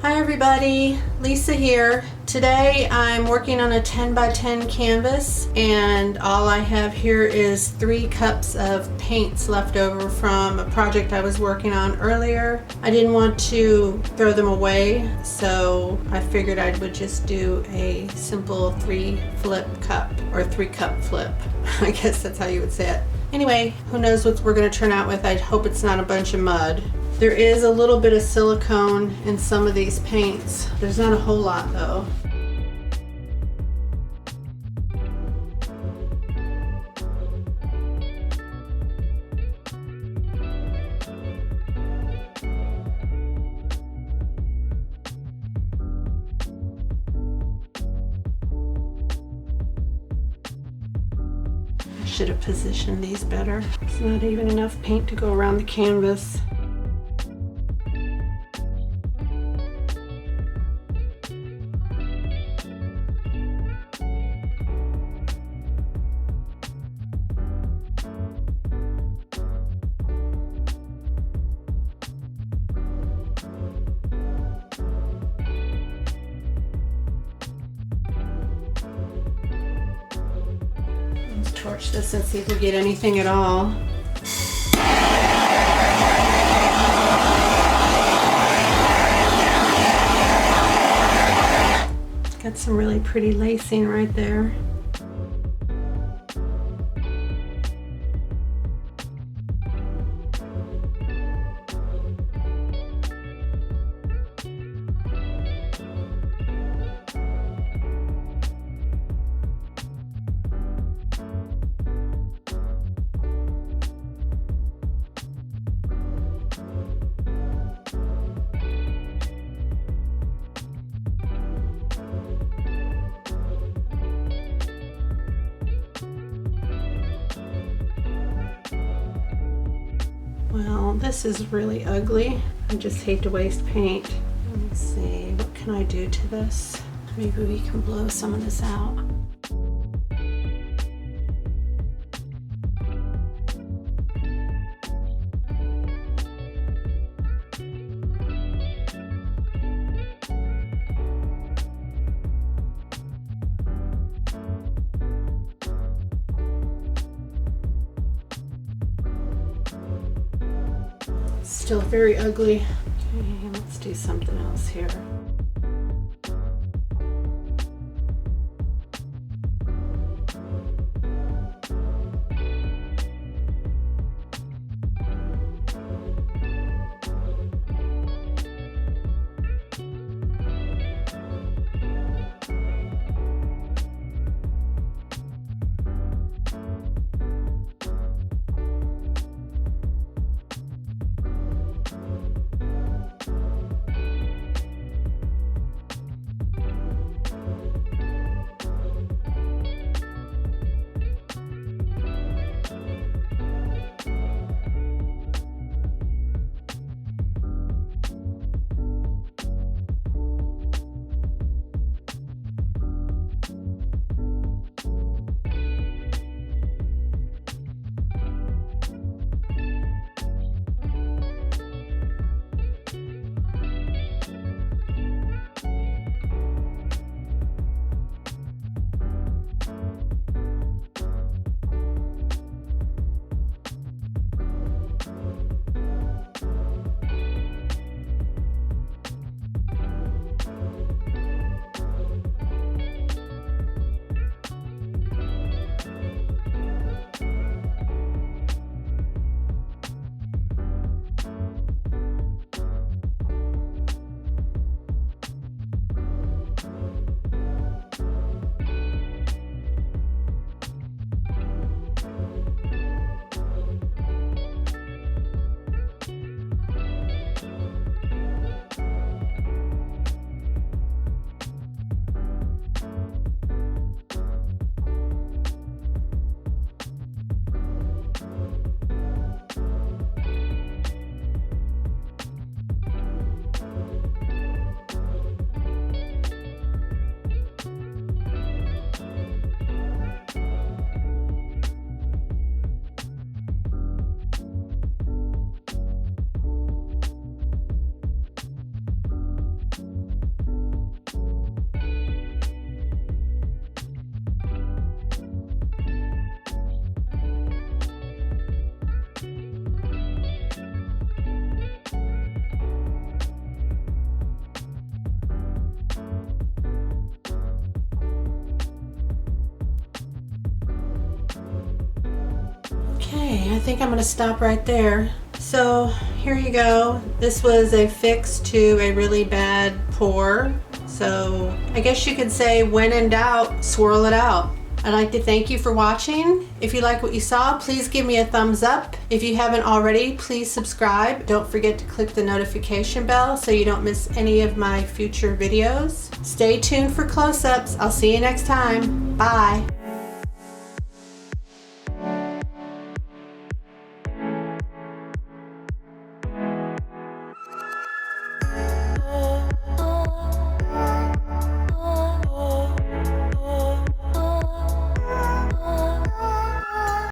Hi everybody, Lisa here. Today I'm working on a 10 by 10 canvas and all I have here is 3 cups of paints left over from a project I was working on earlier. I didn't want to throw them away, so I figured I would just do a simple 3 flip cup or 3 cup flip. I guess that's how you would say it. Anyway, who knows what we're going to turn out with. I hope it's not a bunch of mud. There is a little bit of silicone in some of these paints. There's not a whole lot though. I should have positioned these better. It's not even enough paint to go around the canvas. Torch this and see if we get anything at all. Got some really pretty lacing right there. Well, this is really ugly. I just hate to waste paint. Let me see, what can I do to this? Maybe we can blow some of this out. Still very ugly. Okay, let's do something else here. Okay, I think I'm gonna stop right there. So here you go. This was a fix to a really bad pour. So I guess you could say, when in doubt, swirl it out. I'd like to thank you for watching. If you like what you saw, please give me a thumbs up. If you haven't already, please subscribe. Don't forget to click the notification bell so you don't miss any of my future videos. Stay tuned for close-ups. I'll see you next time. Bye.